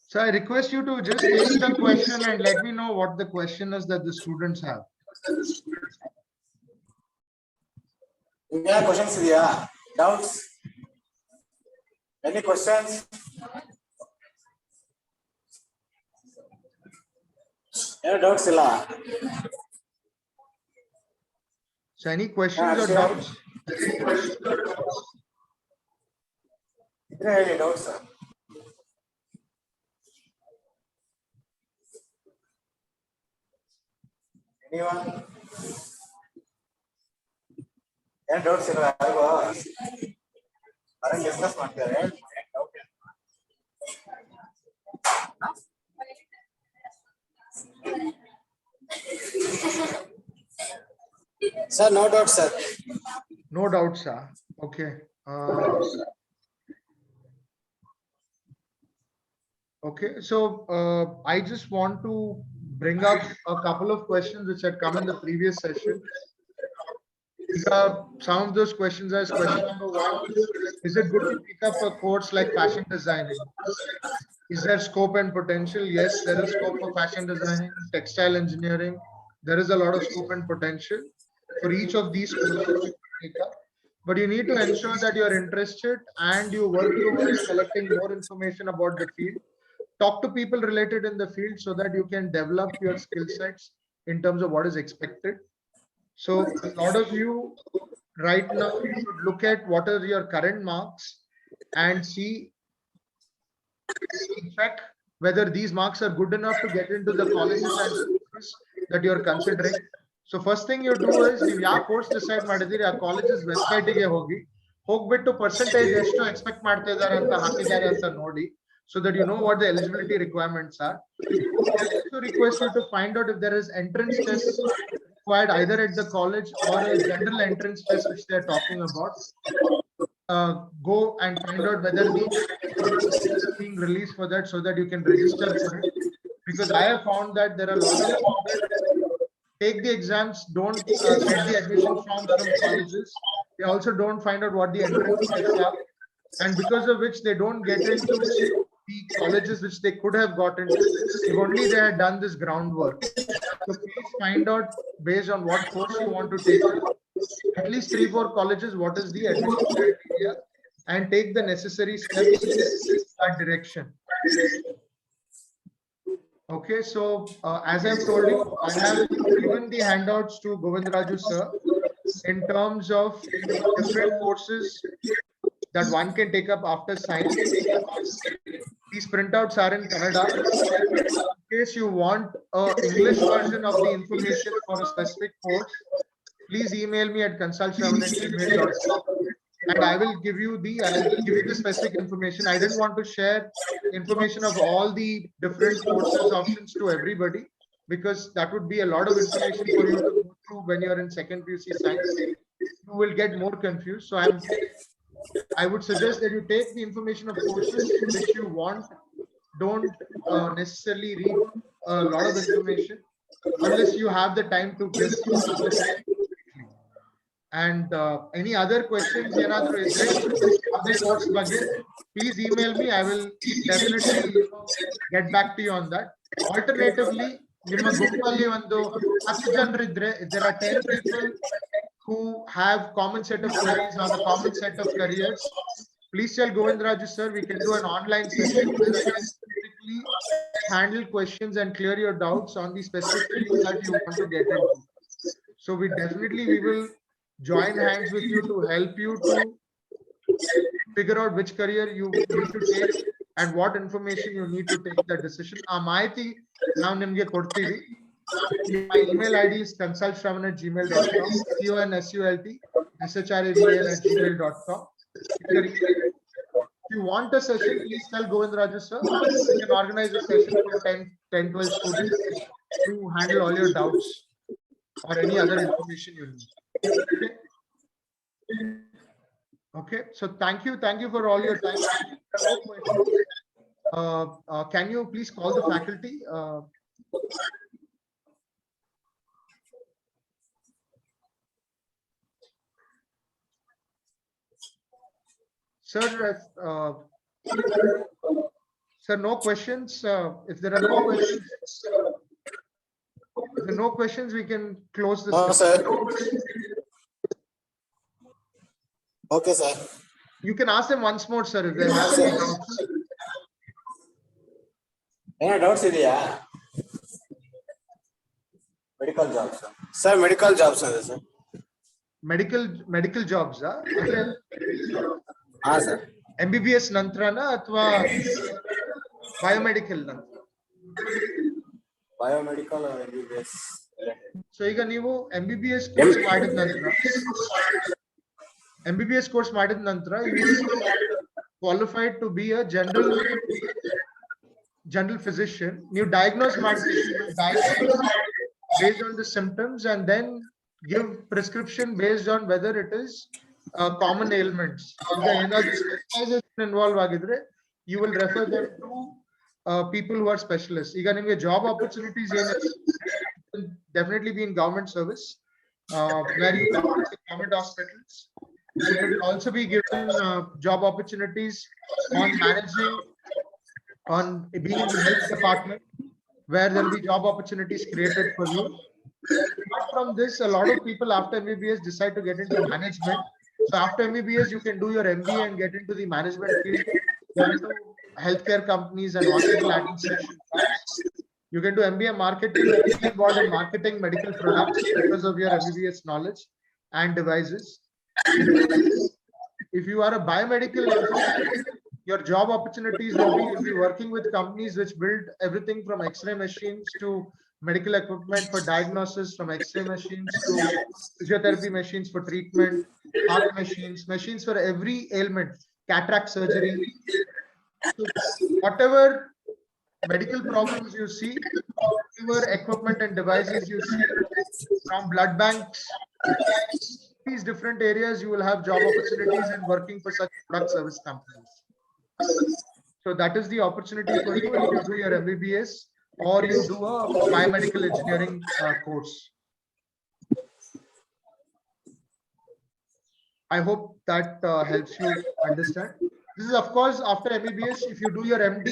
So I request you to just take the question and let me know what the question is that the students have. Yeah, questions, yeah. Doubts? Any questions? Any doubts? So any questions or doubts? Any doubts? Anyone? Any doubts? Discuss ಮಾಡ್ತಾರೆ. Sir, no doubt, sir. No doubt, sir. Okay. Okay. So I just want to bring up a couple of questions which had come in the previous session. Some of those questions as question number 1. Is it good to pick up a course like fashion designing? Is there scope and potential? Yes, there is scope for fashion designing, textile engineering. There is a lot of scope and potential for each of these courses you pick up. But you need to ensure that you're interested and you work towards collecting more information about the field. Talk to people related in the field so that you can develop your skill sets in terms of what is expected. So a lot of you right now should look at what are your current marks and see check whether these marks are good enough to get into the colleges and schools that you're considering. So first thing you do is ನೀವು ಯಾವ course decide ಮಾಡಿದಿರಿ ಆ colleges ವೆಬ್ಸೈಟ್ಗೆ ಹೋಗ್ಬಿಟ್ಟು percentage ಎಷ್ಟು expect ಮಾಡ್ತಾ ಇದ್ದಾರೆ ಅಂತ ಹಾಕಿದ್ದಾರೆ ಅಂತ ನೋಡಿ, so that you know what the eligibility requirements are. I also request you to find out if there is entrance tests required either at the college or a general entrance test which they are talking about. Go and find out whether the is being released for that so that you can register for it. Because I have found that there are a lot of take the exams, don't get the admission forms from colleges. They also don't find out what the entrance tests are, and because of which they don't get into the colleges which they could have gotten if only they had done this groundwork. So please find out based on what course you want to take at least 3-4 colleges, what is the admission criteria, and take the necessary steps in that direction. Okay, so as I've told you, I have given the handouts to Govindraju sir in terms of different courses that one can take up after science. These printouts are in Kannada. In case you want an English version of the information for a specific course, please email me at consultshravan@gmail.com and I will give you the specific information. I didn't want to share information of all the different courses options to everybody because that would be a lot of information for you to go through when you're in second PUC science. You will get more confused. So I would suggest that you take the information of courses which you want. Don't necessarily read a lot of information unless you have the time to give. And any other questions, please email me. I will definitely get back to you on that. Alternatively, there are 10 people who have common set of queries on a common set of careers. Please tell Govindraju sir, we can do an online session where I can specifically handle questions and clear your doubts on the specific fields that you want to get into. So we will join hands with you to help you to figure out which career you need to take and what information you need to take that decision. My email ID is consultshravan@gmail.com, consultshravan@gmail.com. If you want a session, please tell Govindraju sir. We can organize a session for 10-12 students to handle all your doubts or any other information you need. Okay, so thank you for all your time. Can you please call the faculty? Sir, sir, no questions. If there are no questions, if there are no questions, we can close this. No, sir. Okay, sir. You can ask them once more, sir, if they have any doubts. Any doubts ಇದೆಯಾ? Medical jobs. Sir, medical jobs ಇದೆ sir. Medical jobs, ಅಂದ್ರೆ ಹಾ sir. MBBS ನಂತರನಾ ಅಥವಾ biomedical ನಂತರ? Biomedical or MBBS. So ಈಗ ನೀವು MBBS course ಮಾಡಿದ ನಂತರ you will be qualified to be a general physician. You diagnose based on the symptoms and then give prescription based on whether it is common ailments. If there is another specialization involved agidre, you will refer them to people who are specialists. ಈಗ ನಿಮಗೆ job opportunities will definitely be in government service, where you can work in government hospitals. You will also be given job opportunities on managing, on being in the health department, where there will be job opportunities created for you. Apart from this, a lot of people after MBBS decide to get into management. So after MBBS, you can do your MBA and get into the management field. Get into healthcare companies and hospital administration. You can do MBA marketing, involved in marketing medical products because of your MBBS knowledge and devices. If you are a biomedical engineer, your job opportunities will be you'll be working with companies which build everything from X-ray machines to medical equipment for diagnosis, from X-ray machines to physiotherapy machines for treatment, heart machines for every ailment, cataract surgery. So whatever medical problems you see, whatever equipment and devices you see, from blood banks, these different areas, you will have job opportunities and working for such product service companies. So that is the opportunity for you if you do your MBBS or you do a biomedical engineering course. I hope that helps you understand. This is of course after MBBS. If you do your MD,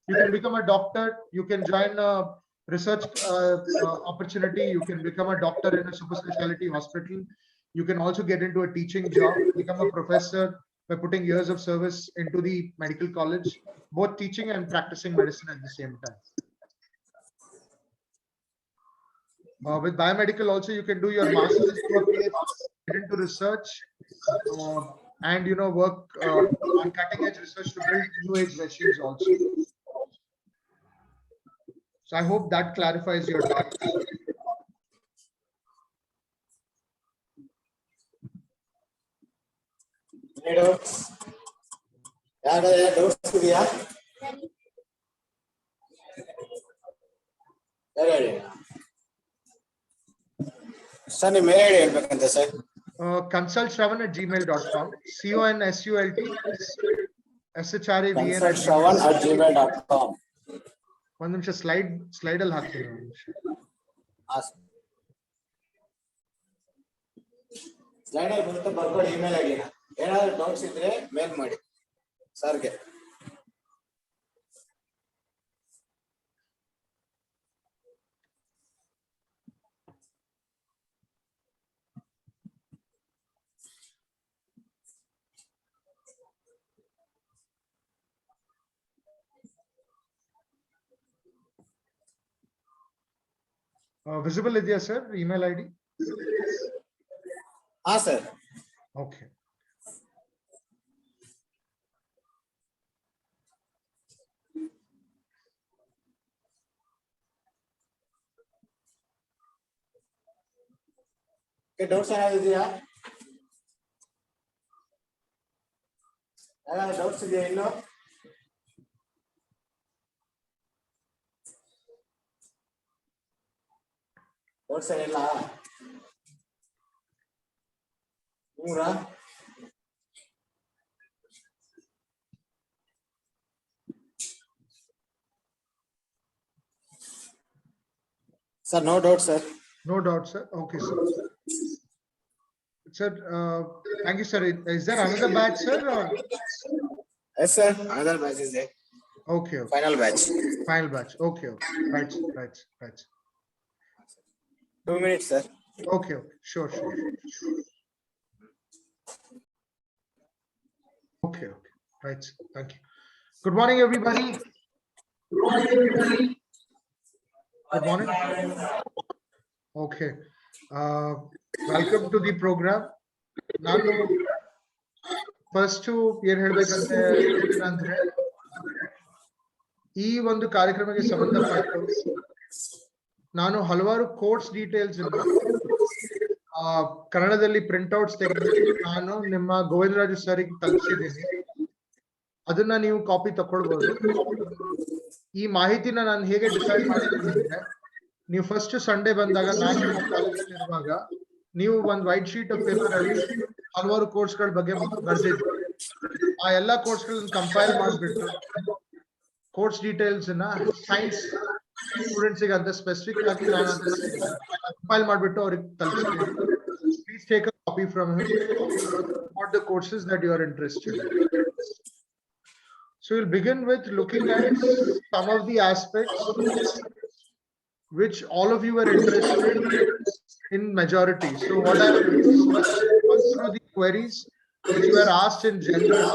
you can become a doctor. You can join a research opportunity. You can become a doctor in a super specialty hospital. You can also get into a teaching job, become a professor by putting years of service into the medical college, both teaching and practicing medicine at the same time. With biomedical also, you can do your master's, get into research, and work on cutting edge research to build new age machines also. So I hope that clarifies your doubts. Any doubts? ಯಾರಾದ್ರೂ doubts ಇದೆಯಾ? ಹೇಳಿ sir ನಿಮ್ಮ ಮೇಲ್ ID ಹೇಳ್ಬೇಕಂತೆ sir. consultshravan@gmail.com. consultshravan@gmail.com. ಒಂದು ನಿಮಿಷ slide ಅಲ್ಲಿ ಹಾಕ್ತೀನಿ. Slide ಅಲ್ಲಿ ಬಂದು ಬರ್ಕೊಂಡು ಇಮೇಲ್ ಐಡಿನ ಏನಾದ್ರು ಡೌಟ್ಸ್ ಇದ್ರೆ ಮೇಲ್ ಮಾಡಿ ಸರ್ಗೆ. Visible idea, sir? Email ID? sir. Okay. Doubts ಏನಾದ್ರು ಇದೆಯಾ? ಯಾರಾದ್ರೂ ಡೌಟ್ಸ್ ಇದೆಯಾ ಇನ್ನು? ಡೌಟ್ಸ್ ಏನಿಲ್ಲ? ಮೂರಾ? Sir, no doubt, sir. No doubt, sir. Okay, sir. Sir, thank you, sir. Is there another batch, sir? Or? Yes, sir. Another batch is there. Okay. Final batch. Final batch. Okay. Right. 2 minutes, sir. Okay. Sure. Okay. Right. Thank you. Good morning, everybody. Good morning. Okay. Welcome to the program. ನಾನು first ಏನ್ ಹೇಳ್ಬೇಕಂತ ಅಂದ್ರೆ ಈ ಒಂದು ಕಾರ್ಯಕ್ರಮಕ್ಕೆ ಸಂಬಂಧಪಟ್ಟು ನಾನು ಹಲವಾರು course details ಕನ್ನಡದಲ್ಲಿ ಪ್ರಿಂಟ್ಔಟ್ಸ್ ತೆಗೆದು ನಾನು ನಿಮ್ಮ ಗೋವಿಂದರಾಜು ಸರ್ ತಲುಪಿಸಿದ್ದೀನಿ. ಅದನ್ನ ನೀವು ಕಾಪಿ ತಕೊಳ್ಬಹುದು. ಈ ಮಾಹಿತಿನ ನಾನು ಹೇಗೆ ಡಿಸೈಡ್ ಮಾಡಿದ್ದೀನಿ ಅಂದ್ರೆ, ನೀವು ಫಸ್ಟ್ ಸಂಡೇ ಬಂದಾಗ ನಾನು ನಿಮ್ಮ ಕಾಲೇಜಲ್ಲಿ ಇರುವಾಗ ನೀವು ಒಂದು ವೈಟ್ ಶೀಟ್ ಆಫ್ ಪೇಪರ್ ಅಲ್ಲಿ ಹಲವಾರು ಕೋರ್ಸ್ ಗಳ ಬಗ್ಗೆ ಬರ್ದಿದ್ರಿ. ಆ ಎಲ್ಲಾ ಕೋರ್ಸ್ ಗಳನ್ನ ಕಂಪೈಲ್ ಮಾಡಿಬಿಟ್ಟು ಕೋರ್ಸ್ ಡೀಟೇಲ್ಸ್ ಸೈನ್ಸ್ ಸ್ಟೂಡೆಂಟ್ಸ್ ಗೆ ಅಂತ ಸ್ಪೆಸಿಫಿಕ್ ಆಗಿ ನಾನು ಕಂಪೈಲ್ ಮಾಡಿಬಿಟ್ಟು ಅವ್ರಿಗೆ ತಲುಪಿಸ್ತೀನಿ. Please take a copy from him what the courses that you are interested. So we'll begin with looking at some of the aspects which all of you are interested in majority. So what I will do is first through the queries which were asked in general.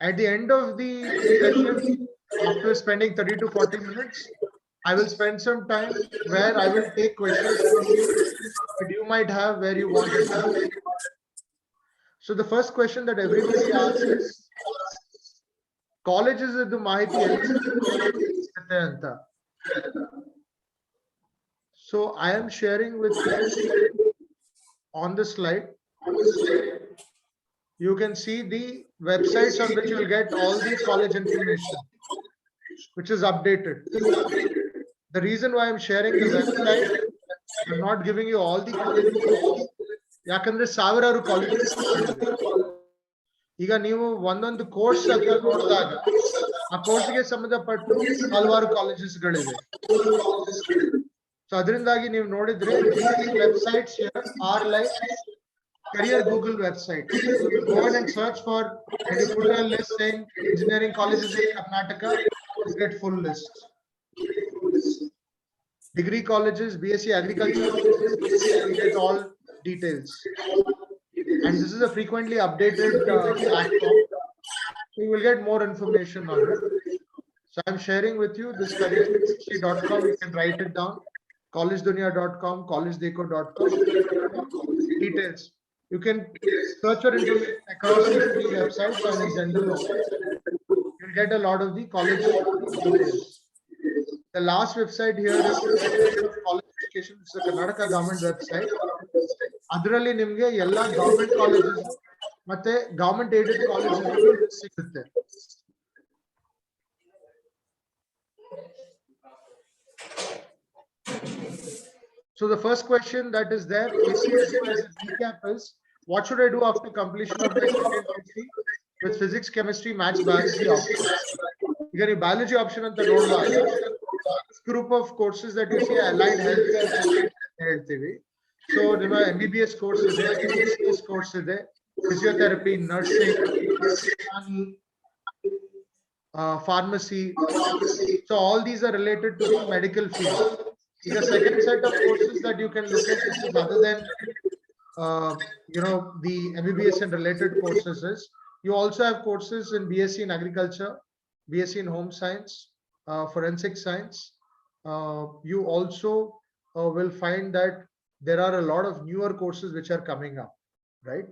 At the end of the session, after spending 30 to 40 minutes, I will spend some time where I will take questions from you that you might have where you want to have. So the first question that everybody asks is, colleges idu mahiti siಗುತ್ತೆ ಅಂತ. So I am sharing with you on the slide. You can see the websites on which you will get all the college information, which is updated. The reason why I'm sharing the website, I'm not giving you all the colleges. ಯಾಕಂದ್ರೆ ಸಾವಿರಾರು colleges ಈಗ ನೀವು ಒಂದೊಂದು course ಅಂತ ನೋಡಿದಾಗ ಆ ಕೋರ್ಸ್ಗೆ ಸಂಬಂಧಪಟ್ಟು ಹಲವಾರು ಕಾಲೇಜಸ್ಗಳಿವೆ. ಸೊ ಅದರಿಂದಾಗಿ ನೀವು ನೋಡಿದ್ರೆ websites are like career Google website. Go ahead and search for, and you put a list saying engineering colleges in Karnataka, you get full list. Degree colleges, BSc agriculture, you get all details. And this is a frequently updated platform. You will get more information on it. So I'm sharing with you this career360.com. You can write it down. collegedunia.com, collegedeko.com. Details. You can search your information across these three websites and in general. You'll get a lot of the college details. The last website here is college education. It's the Karnataka government website. ಅದರಲ್ಲಿ ನಿಮಗೆ ಎಲ್ಲ government colleges ಮತ್ತೆ government aided colleges ಸಿಗುತ್ತೆ. So the first question that is there, as a recap, is what should I do after completion of my second degree with physics, chemistry, maths, biology option? You get a biology option on the road. This group of courses that you see, allied healthcare. So MBBS course is there, MBBS course is there, physiotherapy, nursing, pharmacy. So all these are related to the medical field. The second set of courses that you can look at, which is other than the MBBS and related courses, is you also have courses in BSc in agriculture, BSc in home science, forensic science. You also will find that there are a lot of newer courses which are coming up, right?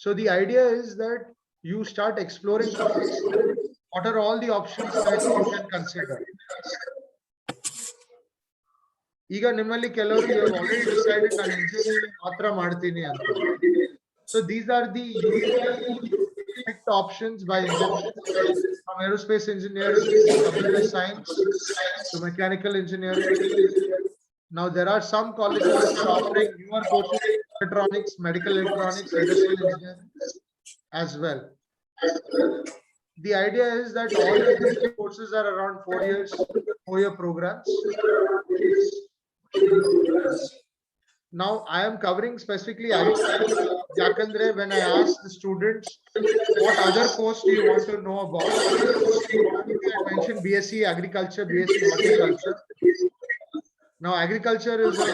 So the idea is that you start exploring what are all the options that you can consider. ಈಗ ನಿಮ್ಮಲ್ಲಿ ಕೆಲವರು you have already decided ನಾನು engineering ಮಾತ್ರ ಮಾಡ್ತೀನಿ ಅಂತ. So these are the picked options by engineers, from aerospace engineering to computer science to mechanical engineering. Now there are some colleges that are offering newer courses, electronics, medical electronics, industrial engineering as well. The idea is that all of these courses are around 4 years, 4-year programs. Now I am covering specifically agriculture Yakandre, when I ask the students what other course do you want to know about, I mentioned BSc Agriculture, BSc Horticulture. Now, agriculture is a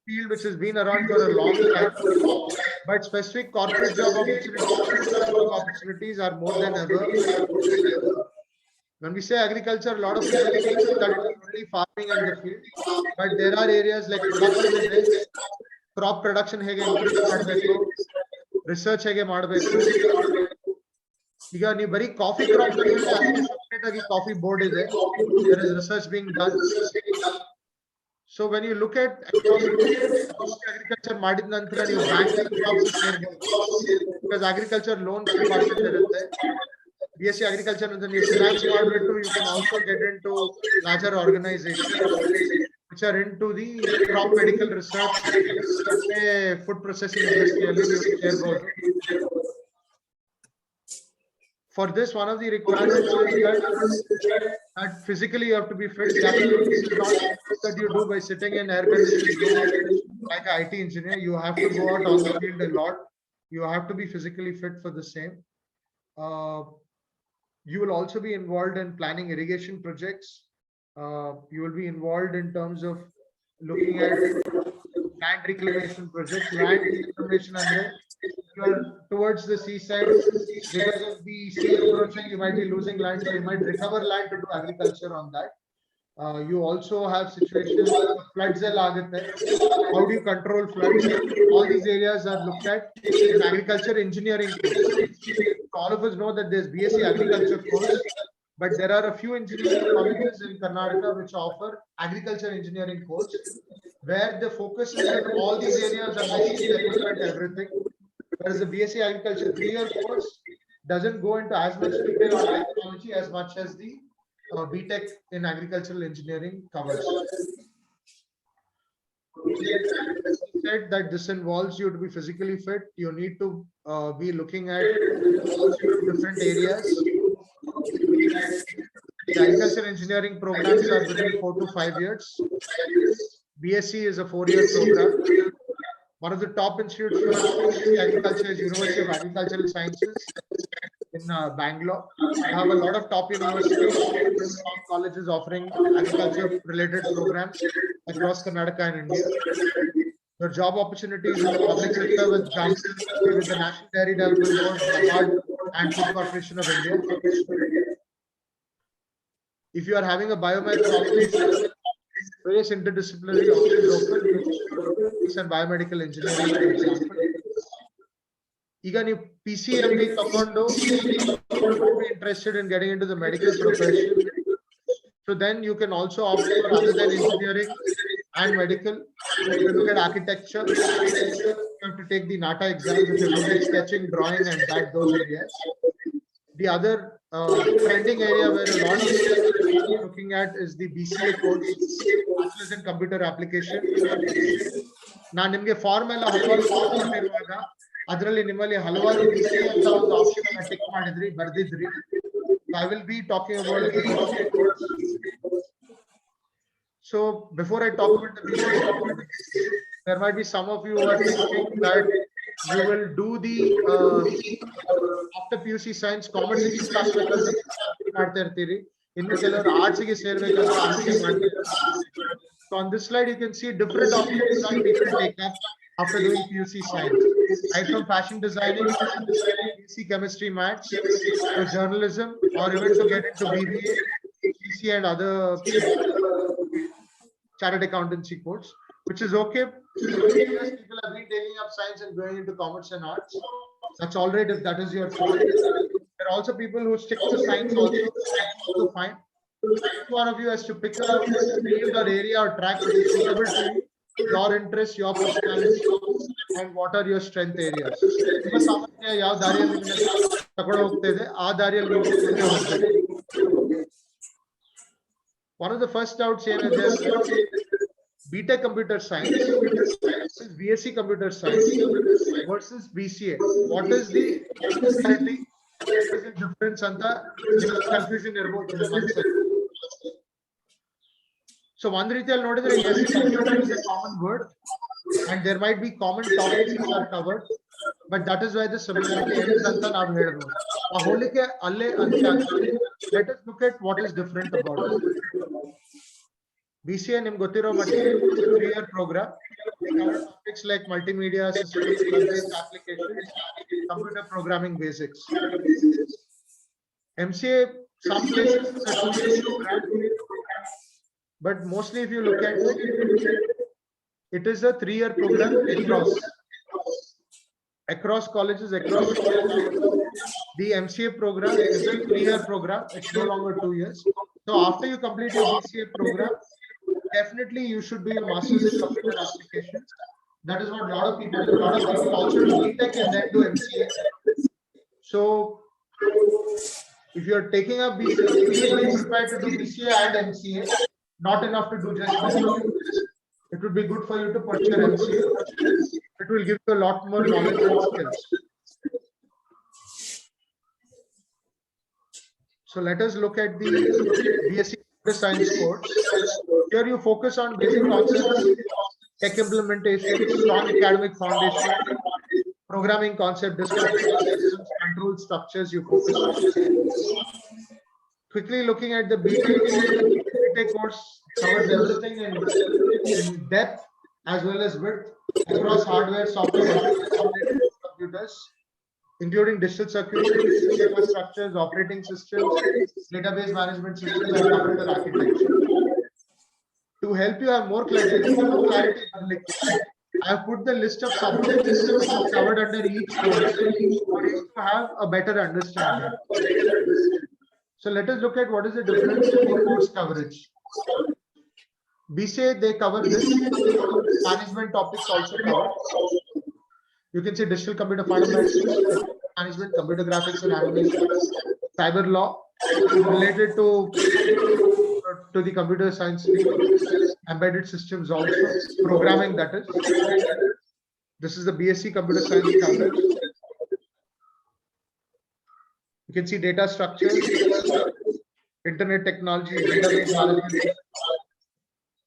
field which has been around for a long time, but specific corporate job opportunities are more than ever. When we say agriculture, a lot of people think that it is only farming and the field, but there are areas like production, crop production ಹೇಗೆ increase ಮಾಡಬೇಕು, research ಹೇಗೆ ಮಾಡಬೇಕು. ಈಗ ನೀವು ಬರೀ coffee crop separate ಆಗಿ coffee board ಇದೆ, there is research being done. So when you look at agriculture ಮಾಡಿದ ನಂತರ ನೀವು ಬ್ಯಾಂಕಿಂಗ್ ಜಾಬ್ಸ್ ಸೇರಬಹುದು, because agriculture loan ಡಿಪಾರ್ಟ್ಮೆಂಟ್ ಇರುತ್ತೆ. BSc agriculture and then you finance ಮಾಡಿಬಿಟ್ಟು you can also get into larger organizations which are into the crop medical research, food processing industry ಅಲ್ಲಿ ನೀವು ಸೇರಬಹುದು. For this, one of the requirements is that physically you have to be fit. This is not that you do by sitting in air conditioning like an IT engineer. You have to go out on the field a lot. You have to be physically fit for the same. You will also be involved in planning irrigation projects. You will be involved in terms of looking at land reclamation projects. Land reclamation under you are towards the seaside, because of the sea approaching, you might be losing land, so you might recover land to do agriculture on that. You also have situations floods. How do you control floods? All these areas are looked at in agriculture engineering course. All of us know that there's BSc agriculture course, but there are a few engineering colleges in Karnataka which offer agriculture engineering course, where the focus is on all these areas and everything. Whereas the BSc agriculture 3-year course doesn't go into as much detail on technology as much as the BTech in agricultural engineering covers. Said that this involves you to be physically fit. You need to be looking at different areas. The agriculture engineering programs are between 4 to 5 years. BSc is a 4-year program. One of the top institutes for agriculture is University of Agricultural Sciences in Bangalore. We have a lot of top universities, top colleges offering agriculture-related programs across Karnataka and India. Your job opportunities in the public sector with the National Dairy Development Board, NABARD, and Food Corporation of India. If you are having a biomed qualification, various interdisciplinary options open and biomedical engineering, for example. Even if PCMB Taekwondo be interested in getting into the medical profession, so then you can also opt for other than engineering and medical. You can look at architecture. You have to take the NATA exam, which is look at sketching, drawing, and those areas. The other trending area where a lot of people are looking at is the BCA course, Bachelor's in Computer Application. ನಾನು ನಿಮಗೆ form ಎಲ್ಲ ಕೊಟ್ಟಿರುವಾಗ ಅದರಲ್ಲಿ ನಿಮ್ಮಲ್ಲಿ ಹಲವಾರು BCA ಅಂತ ಒಂದು option ಅನ್ನು tick ಮಾಡಿದ್ರಿ, ಬರ್ದಿದ್ರಿ. I will be talking about the BCA course. So before I talk about the BCA, there might be some of you who are thinking that you will do the after PUC science commerce ಮಾಡ್ತಾ ಇರ್ತೀರಿ, ಇನ್ನು ಕೆಲವರು arts ಗೆ ಸೇರ್ಬೇಕಂತ ಆಸೆ ಮಾಡ್ತಾರೆ. So on this slide you can see different options that people take up after doing PUC science, right from fashion designing, BC chemistry, maths, to journalism, or even to get into BBA, CC, and other chartered accountancy course, which is okay. People have been taking up science and going into commerce and arts. That's all right if that is your choice. There are also people who stick to science also fine. Each one of you has to pick up a field or area or track which is suitable to you, your interests, your personality, and what are your strength areas. ಯಾವ ದಾರಿಯಲ್ಲಿ ತಗೊಂಡು ಹೋಗ್ತಿದೆ ಆ ದಾರಿಯಲ್ಲಿ ಹೋಗ್ತದೆ. One of the first doubts ಏನಿದೆ, BTech Computer Science versus BSc Computer Science versus BCA. What is the difference ಅಂತ confusion ಇರಬಹುದು. So one ರೀತಿಯಲ್ಲಿ ನೋಡಿದ್ರೆ yes, computer is a common word and there might be common topics which are covered, but that is why the similarity ends ಅಂತ ನಾವು ಹೇಳ್ಬೋದು. ಆ ಹೋಲಿಕೆ ಅಲ್ಲೇ ಅಂತ್ಯ ಆಗ್ತದೆ. Let us look at what is different about it. BCA ನಿಮ್ಗೆ ಗೊತ್ತಿರೋ ಮಟ್ಟಿಗೆ 3-year program. They cover topics like multimedia, systems, web-based applications, computer programming basics. MCA, some places is a 2-year program, but mostly if you look at it, it is a 3-year program across colleges, the MCA program is a 3-year program. It's no longer 2 years. So after you complete your BCA program, definitely you should do your master's in computer applications. That is what a lot of people do. A lot of people also do BTech and then do MCA. So if you are taking up BCA, please be prepared to do BCA and MCA. Not enough to do just BCA. It would be good for you to pursue MCA. It will give you a lot more knowledge and skills. So let us look at the BSc Computer Science course. Here you focus on basic concepts, tech implementation, strong academic foundation, programming concept, description, systems, control structures you focus on. Quickly looking at the BTech course covers everything in depth as well as width across hardware, software, computers, including digital circuitry, system structures, operating systems, database management systems, and computer architecture. To help you have more clarity, I have put the list of software systems covered under each course for you to have a better understanding. So let us look at what is the difference in the course coverage. BCA, they cover this. Management topics also cover. You can see digital computer fundamentals, management, computer graphics and animation, cyber law related to the computer science field, embedded systems also, programming that is. This is the BSc Computer Science coverage. You can see data structures, internet technology, database management,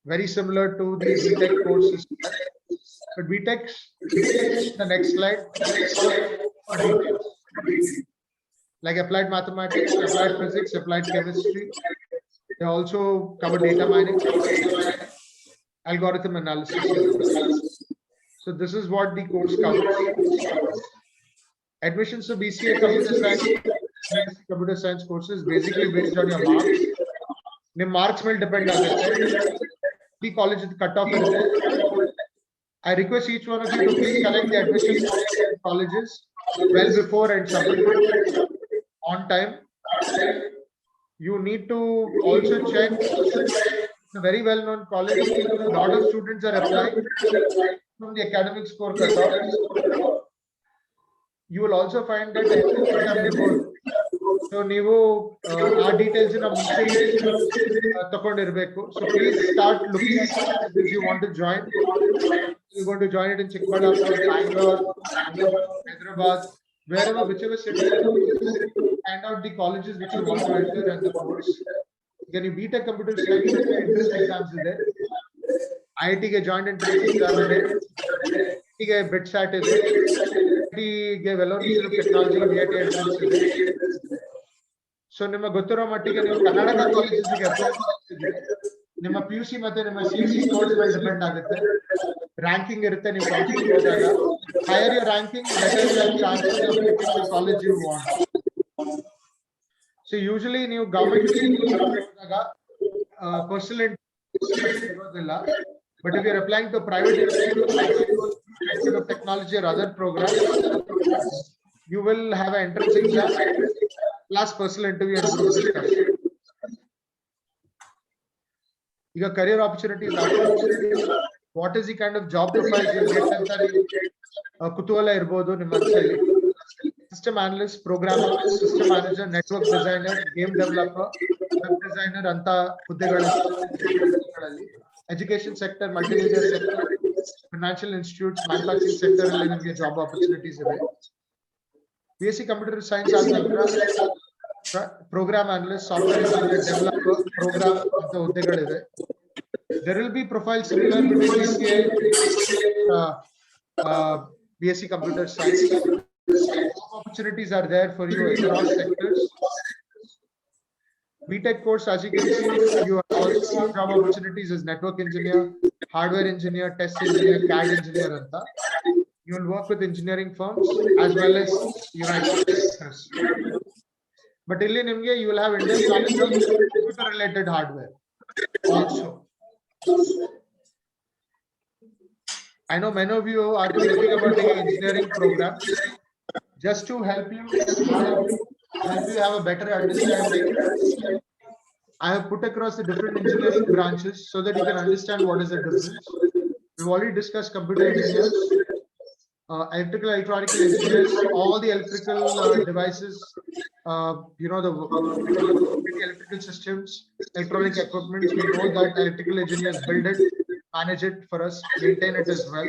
very similar to the BTech courses. But BTech, the next slide, like applied mathematics, applied physics, applied chemistry. They also cover data mining, algorithm analysis. So this is what the course covers. Admissions to BCA computer science courses basically based on your marks. The marks will depend on it. The college cutoff. I request each one of you to please collect the admission colleges well before and submit on time. You need to also check a very well-known college. A lot of students are applying from the academic score cutoff. You will also find that before. So ನೀವು ಆ details ನ ಮುಂಚೆ ತಗೊಂಡಿರಬೇಕು. So please start looking at it if you want to join. You're going to join it in Chikmagalur, Bangalore, Hyderabad, wherever, whichever city, find out the colleges which you want to enter and the course. Can you beat a computer science entrance exams is there? IIT ge joint entrance exam is there. IIT ge BITSAT is there. IIT ge Vellore Institute of Technology VIT entrance is there. So ನಿಮ್ಮ ಗೊತ್ತಿರೋ ಮಟ್ಟಿಗೆ ನೀವು Karnataka ಕಾಲೇಜಸ್ಗೆ apply ಮಾಡ್ತಿದ್ರೆ ನಿಮ್ಮ PUC ಮತ್ತೆ ನಿಮ್ಮ CET scores ಮೇಲೆ depend ಆಗುತ್ತೆ. ರ್ಯಾಂಕಿಂಗ್ ಇರುತ್ತೆ, ನೀವು ಕಾಲೇಜಿಗೆ ಹೋದಾಗ higher your ranking, better your chances of getting the college you want. So usually ನೀವು ಗವರ್ಮೆಂಟ್ ಹೋದಾಗ ಪರ್ಸನಲ್ ಇರೋದಿಲ್ಲ. But if you are applying to private institute of technology or other programs, you will have an entrance exam plus personal interview and group discussion. ಈಗ career opportunities, what is the kind of job profile you get ಅಂತ ಕುತೂಹಲ ಇರಬಹುದು ನಿಮ್ಮ ಮನಸ್ಸಲ್ಲಿ. System analyst, programmer, system manager, network designer, game developer, web designer ಅಂತ ಹುದ್ದೆಗಳಲ್ಲಿ education sector, multimedia sector, financial institutes, manufacturing sector ಅಲ್ಲಿ ನಿಮಗೆ job opportunities ಇವೆ. BSc Computer Science ಆದ ನಂತರ program analyst, software engineer, developer, program ಅಂತ ಹುದ್ದೆಗಳಿವೆ. There will be profiles similar between BCA, BSc Computer Science. Opportunities are there for you across sectors. BTech course, as you can see, you have also job opportunities as network engineer, hardware engineer, test engineer, CAD engineer. You will work with engineering firms as well as United Sectors. But in India, you will have Indian knowledge of computer related hardware also. I know many of you are thinking about taking engineering programs. Just to help you have a better understanding, I have put across the different engineering branches so that you can understand what is the difference. We've already discussed computer engineers, electrical, electronical engineers, all the electrical devices, the electrical systems, electronic equipment. We know that electrical engineers build it, manage it for us, maintain it as well.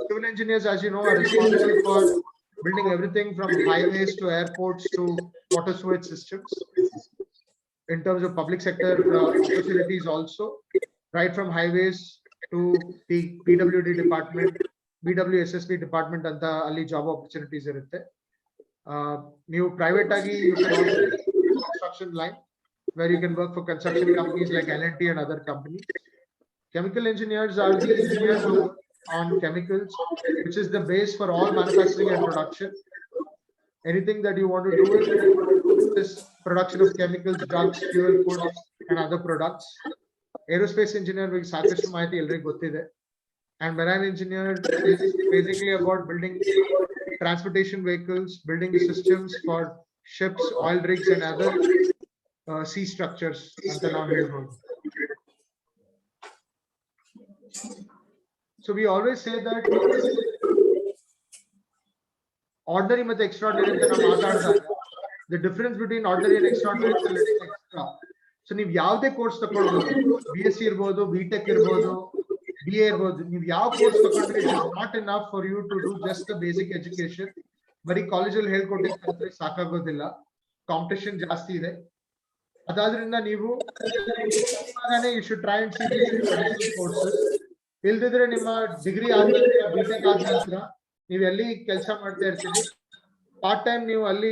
Civil engineers, as you know, are responsible for building everything from highways to airports to water sewage systems. In terms of public sector opportunities also, right from highways to the PWD department, BWSSB department, and the ali job opportunities irutte. New private agi, you can also construction line where you can work for construction companies like L&T and other companies. Chemical engineers are the engineers who work on chemicals, which is the base for all manufacturing and production. Anything that you want to do with this production of chemicals, drugs, fuel, food, and other products. Aerospace engineer will ಸಾಕಷ್ಟು ಮಾಹಿತಿ ಎಲ್ಲರಿಗೂ ಗೊತ್ತಿದೆ. And marine engineer is basically about building transportation vehicles, building systems for ships, oil rigs, and other sea structures. ಅಂತ ನಾವು ಹೇಳ್ಬೋದು. So we always say that ordinary and extraordinary ಅಂತ ನಾವು ಮಾತಾಡಿದಾಗ the difference between ordinary and extraordinary is a little extra. So ನೀವು ಯಾವುದೇ course ತಗೊಳ್ಬಹುದು, BSc ಇರಬಹುದು, BTech ಇರಬಹುದು, BA ಇರಬಹುದು, ನೀವು ಯಾವ ಕೋರ್ಸ್ ತಗೊಂಡ್ರೆ it is not enough for you to do just the basic education. ಬರೀ ಕಾಲೇಜಲ್ಲಿ ಹೇಳ್ಕೊಟ್ಟಿದ್ರೆ ಸಾಕಾಗೋದಿಲ್ಲ, ಕಾಂಪಿಟೇಷನ್ ಜಾಸ್ತಿ ಇದೆ. ಅದಾದ್ರಿಂದ ನೀವು you should try and see these additional courses. ಇಲ್ದಿದ್ರೆ ನಿಮ್ಮ ಡಿಗ್ರಿ ಆದ ನಂತರ BTech ಆದ ನಂತರ ನೀವು ಎಲ್ಲಿ ಕೆಲಸ ಮಾಡ್ತಾ ಇರ್ತೀರಿ, ಪಾರ್ಟ್ ಟೈಮ್ ನೀವು ಅಲ್ಲಿ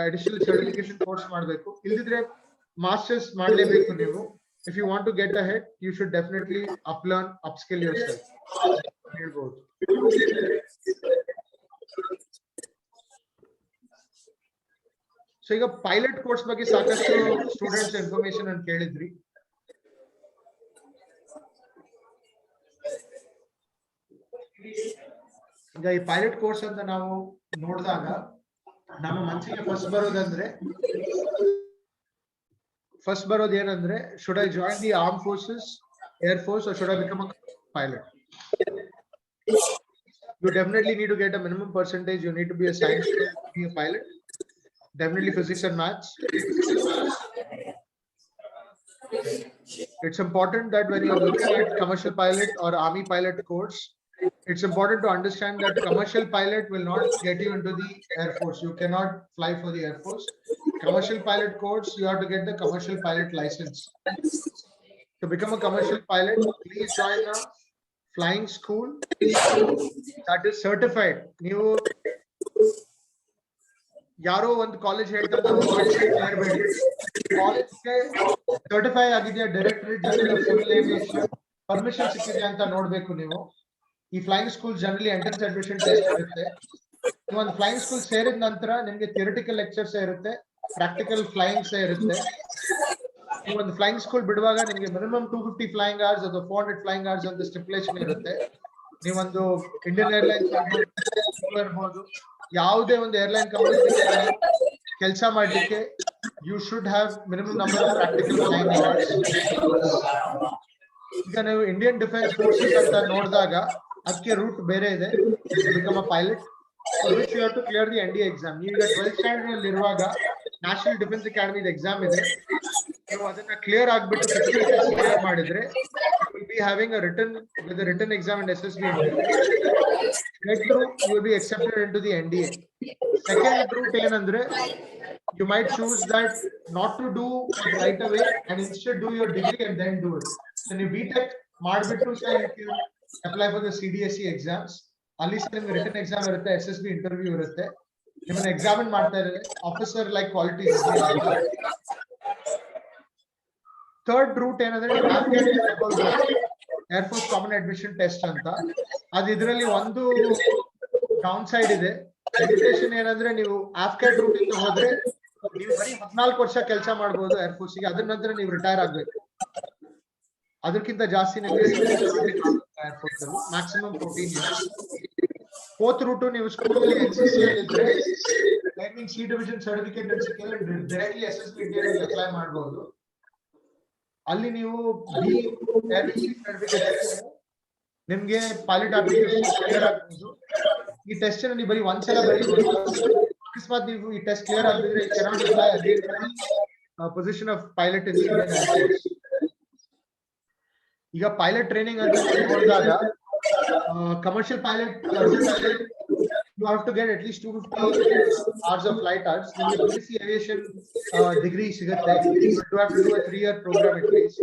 ಅಡಿಷನಲ್ ಸರ್ಟಿಫಿಕೇಶನ್ ಕೋರ್ಸ್ ಮಾಡಬೇಕು. ಇಲ್ದಿದ್ರೆ ಮಾಸ್ಟರ್ಸ್ ಮಾಡಲೇಬೇಕು ನೀವು. If you want to get ahead, you should definitely uplearn, upskill yourself. ಹೇಳ್ಬೋದು. ಸೊ ಈಗ ಪೈಲಟ್ ಕೋರ್ಸ್ ಬಗ್ಗೆ ಸಾಕಷ್ಟು ಸ್ಟೂಡೆಂಟ್ಸ್ ಇನ್ಫಾರ್ಮೇಶನ್ ಅಂತ ಕೇಳಿದ್ರಿ. ಈಗ ಈ ಪೈಲಟ್ ಕೋರ್ಸ್ ಅಂತ ನಾವು ನೋಡಿದಾಗ ನಮ್ಮ ಮನಸ್ಸಿಗೆ ಫಸ್ಟ್ ಬರೋದು ಏನಂದ್ರೆ, should I join the armed forces, air force, or should I become a pilot? You definitely need to get a minimum percentage. You need to be a science student to be a pilot. Definitely physics and maths. It's important that when you are looking at commercial pilot or army pilot course, it's important to understand that commercial pilot will not get you into the Air Force. You cannot fly for the Air Force. Commercial pilot course, you have to get the commercial pilot license. To become a commercial pilot, please join a flying school that is certified. ನೀವು ಯಾರೋ ಒಂದು college ಹೇಳ್ತಾರೆ ಕಾಲೇಜ್ಗೆ certify ಆಗಿದೆಯಾ, directorate general civil aviation permission ಸಿಕ್ಕಿದೆ ಅಂತ ನೋಡ್ಬೇಕು ನೀವು. ಈ flying school generally entrance admission test ಇರುತ್ತೆ. ನೀವು ಒಂದು ಫ್ಲೈಯಿಂಗ್ ಸ್ಕೂಲ್ ಸೇರಿದ ನಂತರ ನಿಮಗೆ ಥಿಯರಿಟಿಕಲ್ ಲೆಕ್ಚರ್ಸ್ ಇರುತ್ತೆ, ಪ್ರಾಕ್ಟಿಕಲ್ ಫ್ಲೈಯಿಂಗ್ಸ್ ಇರುತ್ತೆ. ನೀವು ಒಂದು ಫ್ಲೈಯಿಂಗ್ ಸ್ಕೂಲ್ ಬಿಡುವಾಗ ನಿಮಗೆ ಮಿನಿಮಮ್ 250 ಫ್ಲೈಯಿಂಗ್ ಅವರ್ಸ್ ಅಥವಾ 400 ಫ್ಲೈಯಿಂಗ್ ಅವರ್ಸ್ ಅಂತ ಸ್ಟಿಪ್ಯುಲೇಷನ್ ಇರುತ್ತೆ. ನೀವೊಂದು ಇಂಡಿಯನ್ ಏರ್ಲೈನ್ಸ್ ಇರ್ಬೋದು, ಯಾವುದೇ ಒಂದು ಏರ್ಲೈನ್ ಕಂಪನಿ ಕೆಲಸ ಮಾಡಲಿಕ್ಕೆ you should have minimum number of practical flying hours. ಈಗ ನೀವು ಇಂಡಿಯನ್ ಡಿಫೆನ್ಸ್ ಫೋರ್ಸಸ್ ಅಂತ ನೋಡಿದಾಗ ಅದಕ್ಕೆ ರೂಟ್ ಬೇರೆ ಇದೆ. Become a pilot for which you have to clear the NDA exam. ನೀವು ಈಗ 12th ಸ್ಟ್ಯಾಂಡರ್ಡ್ ಅಲ್ಲಿ ಇರುವಾಗ ನ್ಯಾಷನಲ್ ಡಿಫೆನ್ಸ್ ಅಕಾಡೆಮಿ ಎಕ್ಸಾಮ್ ಇದೆ. ನೀವು ಅದನ್ನ ಕ್ಲಿಯರ್ ಆಗ್ಬಿಟ್ಟು ಕ್ಲಿಯರ್ ಮಾಡಿದ್ರೆ will be having a written exam in SSB. Get through, you will be accepted into the NDA. Second route ಏನಂದ್ರೆ, you might choose that not to do it right away and instead do your degree and then do it. So ನೀವು BTech ಮಾಡ್ಬಿಟ್ಟು you can apply for the CDSE exams. ಅಲ್ಲಿ ನಿಮ್ಗೆ return exam ಇರುತ್ತೆ, SSB interview ಇರುತ್ತೆ, ನಿಮ್ಮನ್ನ examine ಮಾಡ್ತಾ ಇದ್ದಾರೆ, officer like qualities ಇದೆಯಾ ಅಂತ. ಥರ್ಡ್ ರೂಟ್ ಏನಂದ್ರೆ ಏರ್ಫೋರ್ಸ್ ಕಾಮನ್ ಅಡ್ಮಿಷನ್ ಟೆಸ್ಟ್ ಅಂತ. ಅದು ಇದರಲ್ಲಿ ಒಂದು ಡೌನ್ ಸೈಡ್ ಇದೆ. ಲಿಮಿಟೇಷನ್ ಏನಂದ್ರೆ ನೀವು ಆಫ್ಕ್ಯಾಟ್ ರೂಟ್ ಇಂದ ಹೋದ್ರೆ ನೀವು ಬರೀ 14 ವರ್ಷ ಕೆಲಸ ಮಾಡಬಹುದು ಏರ್ಫೋರ್ಸ್ ಗೆ, ಅದ್ರ ನಂತರ ನೀವು ರಿಟೈರ್ ಆಗ್ಬೇಕು. ಅದಕ್ಕಿಂತ ಜಾಸ್ತಿ ನಿಮಗೆ ಏರ್ಫೋರ್ಸ್ ಅಲ್ಲಿ ಮ್ಯಾಕ್ಸಿಮಮ್ 14 ಇಯರ್ಸ್. ಫೋರ್ತ್ ರೂಟ್ ನೀವು ಸ್ಕೂಲಲ್ಲಿ NCC ಅಲ್ಲಿ ಇದ್ರೆ ಲೈನಿಂಗ್ ಸಿ ಡಿವಿಷನ್ ಸರ್ಟಿಫಿಕೇಟ್ ಸಿಕ್ಕಿದ್ರೆ ಡೈರೆಕ್ಟ್ಲಿ SSB ಇಂಡಿಯಾ ಅಪ್ಲೈ ಮಾಡಬಹುದು. ಅಲ್ಲಿ ನೀವು ಬಿ ಸರ್ಟಿಫಿಕೇಟ್ ನಿಮ್ಗೆ ಪೈಲಟ್ ಅಪ್ಲಿಕೇಶನ್ ಕ್ಲಿಯರ್ ಆಗ್ಬಹುದು. ಈ ಟೆಸ್ಟ್ ನೀವು ಬರೀ ಒಂದ್ಸಲ ಬರೀಬಹುದು. ಅಕಸ್ಮಾತ್ ನೀವು ಈ ಟೆಸ್ಟ್ ಕ್ಲಿಯರ್ ಆಗಿದ್ರೆ cannot apply again position of pilot in Indian air force. ಈಗ ಪೈಲಟ್ ಟ್ರೈನಿಂಗ್ ಅಂತ ನೋಡಿದಾಗ commercial pilot you have to get at least 250 hours of flight hours. ನಿಮಗೆ BSc aviation degree ಸಿಗುತ್ತೆ. You have to do a 3-year program at least.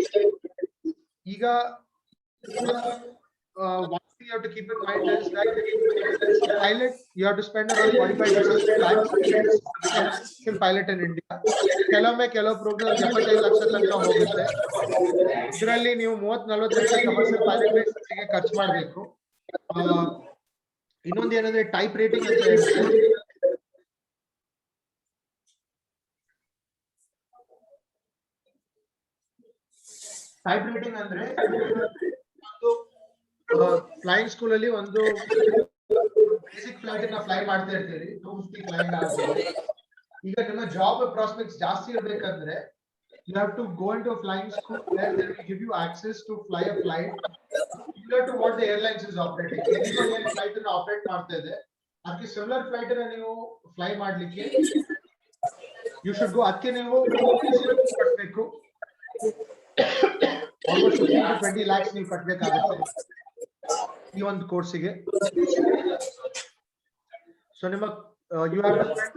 ಈಗ one thing you have to keep in mind is that pilot you have to spend around 45 lakhs pilot in India. ಕೆಲವು program 75 lakh ತನಕ ಹೋಗುತ್ತೆ. ಇದರಲ್ಲಿ ನೀವು 30-40 lakh commercial pilot ಗೆ ಖರ್ಚು ಮಾಡಬೇಕು. ಇನ್ನೊಂದು ಏನಂದ್ರೆ ಟೈಪ್ ರೇಟಿಂಗ್ ಅಂತ ಇರುತ್ತೆ. ಟೈಪ್ ರೇಟಿಂಗ್ ಅಂದ್ರೆ ಫ್ಲೈಯಿಂಗ್ ಸ್ಕೂಲ್ ಅಲ್ಲಿ ಒಂದು ಬೇಸಿಕ್ ಫ್ಲೈಟ್ ಅನ್ನ ಫ್ಲೈ ಮಾಡ್ತಾ ಇರ್ತೀರಿ, 250 ಫ್ಲೈಯಿಂಗ್ ಆಗ್ತದೆ. ಈಗ ನಿಮ್ಮ ಜಾಬ್ ಪ್ರಾಸ್ಪೆಕ್ಟ್ಸ್ ಜಾಸ್ತಿ ಇರಬೇಕಂದ್ರೆ you have to go into a flying school where they will give you access to fly a flight similar to what the airlines is operating. ಏನು flight ಅನ್ನು operate ಮಾಡ್ತಾ ಇದೆ ಅದಕ್ಕೆ ಸಿಮಿಲರ್ ಫ್ಲೈಟ್ ಅನ್ನು ನೀವು fly ಮಾಡ್ಲಿಕ್ಕೆ you should go. ಅದಕ್ಕೆ ನೀವು ಕಟ್ಟಬೇಕು, almost 15 to 20 lakhs ನೀವು ಕಟ್ಟಬೇಕಾಗುತ್ತೆ ಈ ಒಂದು ಕೋರ್ಸಿಗೆ. ಸೊ ನಿಮ್ಮ you have to spend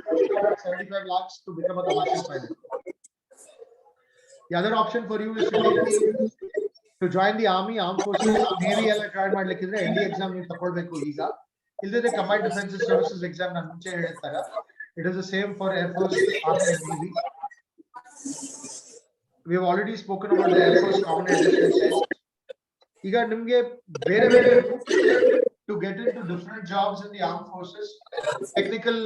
75 lakhs to become a commercial pilot. The other option for you is to join the army, armed forces, navy ಎಲ್ಲ ಜಾಯಿನ್ ಮಾಡ್ಲಿಕ್ಕಿದ್ರೆ ND ಎಕ್ಸಾಮ್ ನೀವು ತಗೊಳ್ಬೇಕು. ಈಗ ಇಲ್ಲದೆ ಕಂಬೈನ್ಡ್ ಡಿಫೆನ್ಸ್ ಸರ್ವಿಸಸ್ ಎಕ್ಸಾಮ್ ನಾನು ಮುಂಚೆ ಹೇಳಿರ್ತಾರ, it is the same for air force, army and navy. We have already spoken about the air force common admission test. ಈಗ ನಿಮಗೆ ಬೇರೆ ಬೇರೆ to get into different jobs in the armed forces technical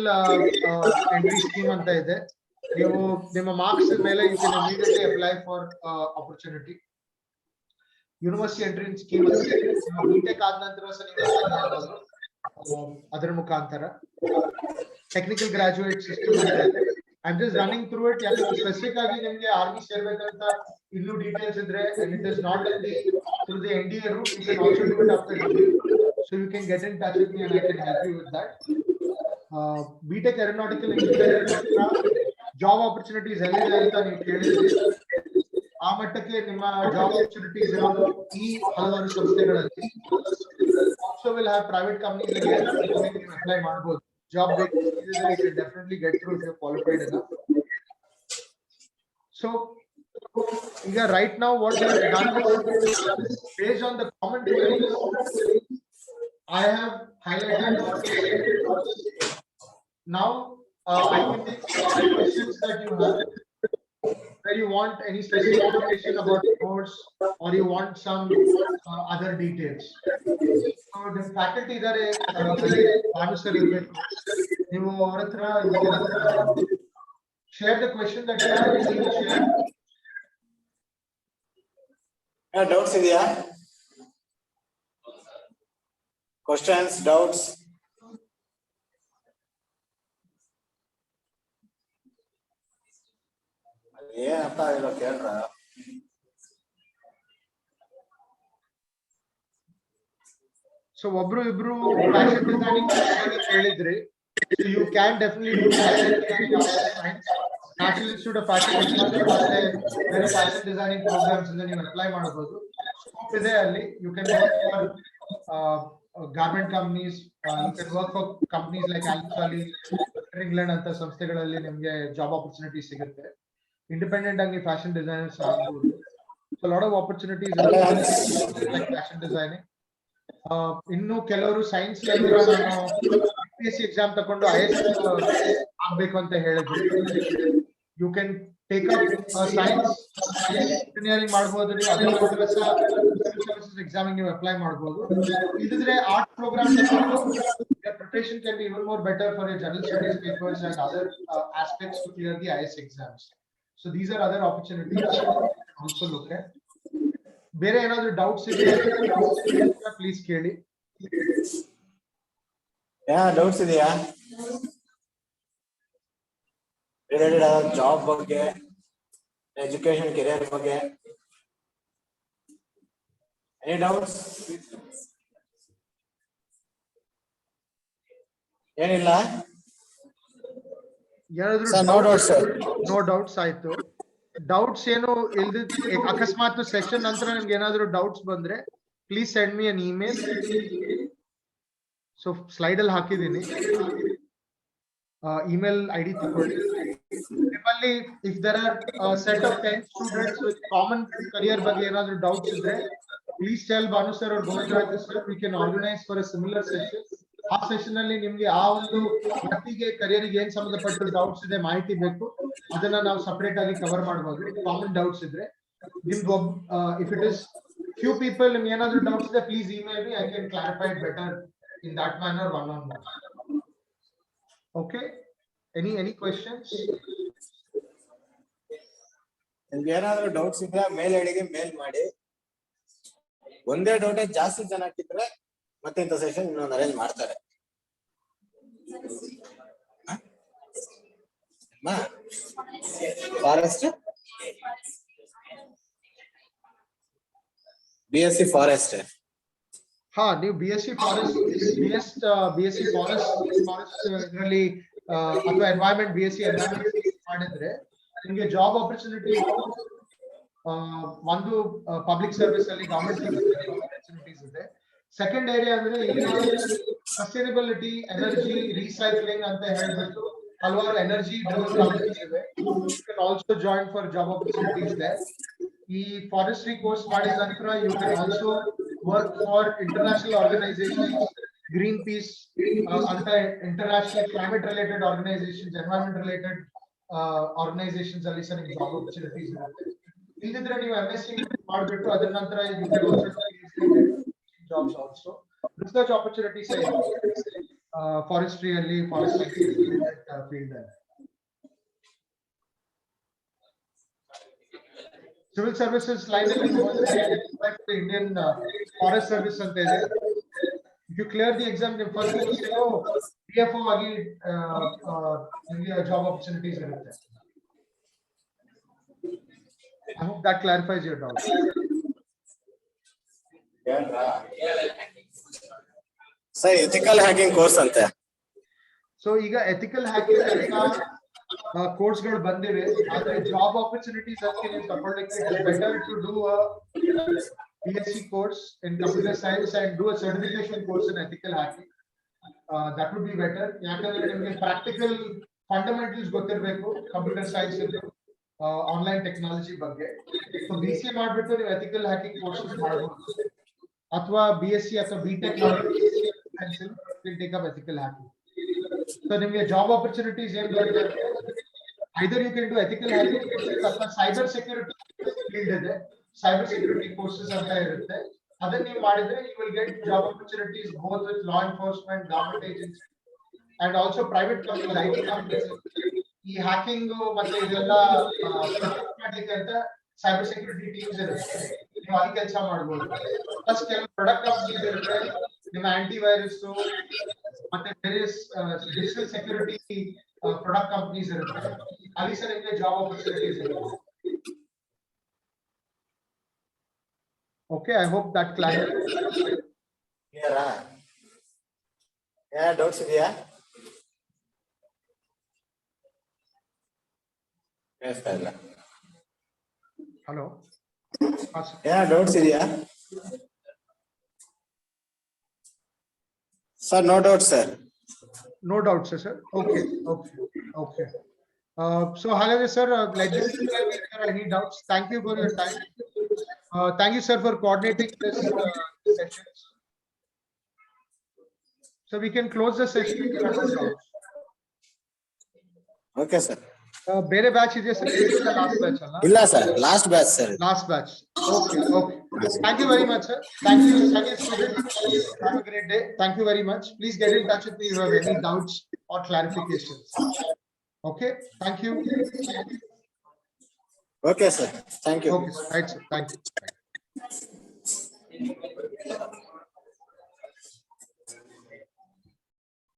entry scheme ಅಂತ ಇದೆ. ನೀವು ನಿಮ್ಮ marks ಮೇಲೆ you can immediately apply for opportunity. University entry scheme BTech ಆದ ನಂತರ ಅದರ ಮುಖಾಂತರ technical graduate system I am just running through it. ಯಾಕಂದ್ರೆ ಸ್ಪೆಸಿಫಿಕ್ ಆಗಿ ನಿಮಗೆ ಆರ್ಮಿ ಸೇರ್ಬೇಕಂತ ಇನ್ನೂ ಡೀಟೇಲ್ಸ್ ಇದ್ರೆ and it is not in the through the NDA route, you can also do it after degree. So you can get in touch with me and I can help you with that. BTech aeronautical engineering job opportunities ಎಲ್ಲಿದೆ ಅಂತ ನೀವು ಕೇಳಿದ್ರಿ. ಆ ಮಟ್ಟಕ್ಕೆ ನಿಮ್ಮ job opportunities ಇರೋದು ಈ ಹಲವಾರು ಸಂಸ್ಥೆಗಳಲ್ಲಿ. Also will have private companies ನೀವು ಅಪ್ಲೈ ಮಾಡಬಹುದು. ಜಾಬ್ ಬೇಕಿದ್ರೆ you can definitely get through if you're qualified enough. So ಈಗ right now what we have done is based on the common queries I have highlighted. Now I can take questions that you have where you want any specific information about the course or you want some other details. So the faculty idare answer irbeku, ನೀವು ಅವರ ಹತ್ರ share the question that you have, you share. Doubts ಇದೆಯಾ? Questions, doubts? ಏನಂತ ಇಲ್ಲ ಕೇಳ್ರ. So ಒಬ್ರು ಇಬ್ರು fashion designing ಹೇಳಿದ್ರಿ. You can definitely do fashion designing after science. National Institute of Fashion Technology ಮತ್ತೆ ಬೇರೆ ಫ್ಯಾಷನ್ ಡಿಸೈನಿಂಗ್ ಪ್ರೋಗ್ರಾಮ್ಸ್ ಇಂದ ನೀವು ಅಪ್ಲೈ ಮಾಡಬಹುದು. ಸ್ಕೋಪ್ ಇದೆ ಅಲ್ಲಿ. You can work for garment companies, you can work for companies like Alpha, England ಅಂತ ಸಂಸ್ಥೆಗಳಲ್ಲಿ ನಿಮಗೆ ಜಾಬ್ ಆಪರ್ಚುನಿಟಿ ಸಿಗುತ್ತೆ. ಇಂಡಿಪೆಂಡೆಂಟ್ ಆಗಿ ಫ್ಯಾಷನ್ ಡಿಸೈನರ್ಸ್ ಆಗಬಹುದು. So a lot of opportunities like fashion designing. ಇನ್ನು ಕೆಲವರು ಸೈನ್ಸ್ ನಾನು PSC ಎಕ್ಸಾಮ್ ತಕೊಂಡು IS ಆಗ್ಬೇಕು ಅಂತ ಹೇಳಿದ್ರು. You can take up science engineering ಮಾಡಬಹುದು ನೀವು, ಅದರ ನಂತರ ಸರ್ವಿಸಸ್ ಎಕ್ಸಾಮ್ ನೀವು ಅಪ್ಲೈ ಮಾಡಬಹುದು. ಇಲ್ಲದಿದ್ರೆ ಆರ್ಟ್ ಪ್ರೋಗ್ರಾಮ್ ತಕೊಂಡು your preparation can be even more better for your general studies papers and other aspects to clear the IS exams. So these are other opportunities also look at. ಬೇರೆ ಏನಾದರೂ doubts ಇದೆಯಾ please ಕೇಳಿ. Doubts ಇದೆಯಾ job ಬಗ್ಗೆ, education career ಬಗ್ಗೆ? Any doubts? ಏನಿಲ್ಲ. No doubts ಆಯ್ತು. Doubts ಏನು ಇಲ್ದ ಅಕಸ್ಮಾತ್ ಸೆಷನ್ ನಂತರ ನಿಮ್ಗೆ ಏನಾದ್ರು ಡೌಟ್ಸ್ ಬಂದ್ರೆ please send me an email. So slide ಅಲ್ಲಿ ಹಾಕಿದೀನಿ, ಇಮೇಲ್ ID ತಗೊಳ್ಳಿ. ನಿಮ್ಮಲ್ಲಿ if there are set of 10 students with common career ಬಗ್ಗೆ ಏನಾದ್ರು ಡೌಟ್ಸ್ ಇದ್ರೆ please tell Bhanu sir or Govindaraju sir, we can organize for a similar session. ಆ session ಅಲ್ಲಿ ನಿಮ್ಗೆ ಆ ಒಂದು ವ್ಯಕ್ತಿಗೆ ಕರಿಯರ್ಗೆ ಏನ್ ಸಂಬಂಧಪಟ್ಟ ಡೌಟ್ಸ್ ಇದೆ ಮಾಹಿತಿ ಬೇಕು, ಅದನ್ನ ನಾವು ಸಪರೇಟ್ ಆಗಿ ಕವರ್ ಮಾಡಬಹುದು. ಕಾಮನ್ ಡೌಟ್ಸ್ ಇದ್ರೆ ನಿಮ್ಗೆ if it is few people ನಿಮ್ಗೆ ಏನಾದ್ರು ಡೌಟ್ಸ್ ಇದೆ please email me, I can clarify it better in that manner one on one. Okay, any questions? ನಿಮ್ಗೆ ಏನಾದ್ರು ಡೌಟ್ಸ್ ಇದ್ರೆ ಮೇಲ್ ಐಡಿಗೆ ಮೇಲ್ ಮಾಡಿ. ಒಂದೇ ಡೌಟ್ ಜಾಸ್ತಿ ಜನ ಹಾಕಿದ್ರೆ ಮತ್ತೆ ಇಂಥ ಸೆಷನ್ ಇನ್ನೊಂದು ಅರೇಂಜ್ ಮಾಡ್ತಾರೆ. Forest BSc forest. ಹಾ, ನೀವು BSc ಫಾರೆಸ್ಟ್ ಇದರಲ್ಲಿ ಅಥವಾ ಎನ್ವೈರನ್ಮೆಂಟ್ BSc ಎನ್ವೈರನ್ಮೆಂಟ್ ಮಾಡಿದ್ರೆ ನಿಮಗೆ ಜಾಬ್ ಆಪರ್ಚುನಿಟಿ ಒಂದು ಪಬ್ಲಿಕ್ ಸರ್ವಿಸ್ ಅಲ್ಲಿ ಗವರ್ಮೆಂಟ್ ಆಪರ್ಚುನಿಟೀಸ್ ಇದೆ. ಸೆಕೆಂಡ್ ಏರಿಯಾ ಅಂದ್ರೆ ಸಸ್ಟೈನಬಿಲಿಟಿ, ಎನರ್ಜಿ, ರೀಸೈಕ್ಲಿಂಗ್ ಅಂತ ಹೇಳ್ಬಿಟ್ಟು ಹಲವಾರು ಎನರ್ಜಿ ಡ್ರಿವನ್ ಕಂಪನೀಸ್ ಇವೆ. You can also join for job opportunities there. ಈ ಫಾರೆಸ್ಟ್ರಿ ಕೋರ್ಸ್ ಮಾಡಿದ ನಂತರ you can also work for international organizations, Greenpeace, ಅಂತ international climate related organizations, environment related organizations ಅಲ್ಲಿ ಸಹ ನಿಮಗೆ ಜಾಬ್ ಆಪರ್ಚುನಿಟೀಸ್ ಇರುತ್ತೆ. ಇಲ್ಲದಿದ್ರೆ ನೀವು MSc ಮಾಡಬೇಕು, ಅದರ ನಂತರ you can also get jobs also. Research opportunities ಇದೆ ಫಾರೆಸ್ಟ್ರಿ ಅಲ್ಲಿ, ಫಾರೆಸ್ಟ್ ಫೀಲ್ಡ್ ಅಲ್ಲಿ. ಸಿವಿಲ್ ಸರ್ವಿಸಸ್ ಲೈನ್ ಅಲ್ಲಿ ಇಂಡಿಯನ್ ಫಾರೆಸ್ಟ್ ಸರ್ವಿಸ್ ಅಂತ ಇದೆ. If you clear the exam, ನಿಮ್ ಫಸ್ಟ್ PFO ಆಗಿ ನಿಮಗೆ ಜಾಬ್ ಆಪರ್ಚುನಿಟೀಸ್ ಇರುತ್ತೆ. I hope that clarifies your doubt. Sir, ethical hacking course ಅಂತೆ. ಸೊ ಈಗ ಎಥಿಕಲ್ ಹ್ಯಾಕಿಂಗ್ ಕೋರ್ಸ್ ಗಳು ಬಂದಿವೆ, ಆದ್ರೆ ಜಾಬ್ ಆಪರ್ಚುನಿಟೀಸ್ ಅದಕ್ಕೆ ನೀವು ತಗೊಳ್ಳಿಕ್ಕೆ it is better to do a BSc course in computer science and do a certification course in ethical hacking. That would be better. ಯಾಕಂದ್ರೆ ನಿಮಗೆ ಪ್ರಾಕ್ಟಿಕಲ್ ಫಂಡಮೆಂಟಲ್ಸ್ ಗೊತ್ತಿರಬೇಕು ಕಂಪ್ಯೂಟರ್ ಸೈನ್ಸ್ ಅಲ್ಲಿ, ಆನ್ಲೈನ್ ಟೆಕ್ನಾಲಜಿ ಬಗ್ಗೆ. So BCA ಮಾಡ್ಬಿಟ್ಟು ನೀವು ethical hacking courses ಮಾಡಬಹುದು, ಅಥವಾ BSc ಅಥವಾ BTech take up ethical hacking. So ನಿಮಗೆ ಜಾಬ್ ಆಪರ್ಚುನಿಟೀಸ್ ಏನ್ ಬರುತ್ತೆ, either you can do ethical hacking ಅಥವಾ ಸೈಬರ್ ಸೆಕ್ಯೂರಿಟಿ ಫೀಲ್ಡ್ ಇದೆ, ಸೈಬರ್ ಸೆಕ್ಯೂರಿಟಿ ಕೋರ್ಸಸ್ ಅಂತ ಇರುತ್ತೆ. ಅದನ್ನ ನೀವು ಮಾಡಿದ್ರೆ you will get job opportunities both with law enforcement, government agency and also private companies, IT companies. ಈ ಹ್ಯಾಕಿಂಗ್ ಮತ್ತೆ ಇದೆಲ್ಲ ಮಾಡ್ಲಿಕ್ಕೆ ಅಂತ ಸೈಬರ್ ಸೆಕ್ಯೂರಿಟಿ ಟೀಮ್ಸ್ ಇರುತ್ತೆ, ನೀವು ಅಲ್ಲಿ ಕೆಲಸ ಮಾಡಬಹುದು. ಪ್ಲಸ್ ಕೆಲವು ಪ್ರಾಡಕ್ಟ್ ಕಂಪನೀಸ್ ಇರುತ್ತೆ, ನಿಮ್ಮ ಆಂಟಿ ವೈರಸ್ ಮತ್ತೆ various digital security product companies ಇರುತ್ತೆ, ಅಲ್ಲಿ ಸಹ ನಿಮಗೆ ಜಾಬ್ ಆಪರ್ಚುನಿಟೀಸ್ ಇರುತ್ತೆ. Okay, I hope that clarifies. Clear? Yeah, doubts ಇದೆಯಾ? Yes, ಇಲ್ಲ. Hello. Yeah, doubts ಇದೆಯಾ? Sir, no doubts, sir. No doubts, sir. Okay. So, Halavi sir, let me know if there are any doubts. Thank you for your time. Thank you, sir, for coordinating this session. So we can close the session if you have no doubts. Okay, sir. ಬೇರೆ batch ಇದೆಯಾ sir? Last batch ಅಲ್ಲ? ಇಲ್ಲ sir, last batch sir. Last batch. Okay, okay. Thank you very much, sir. Thank you students. Have a great day. Thank you very much. Please get in touch with me if you have any doubts or clarifications. Okay, thank you. Okay, sir. Thank you. Okay, right, sir. Thank you.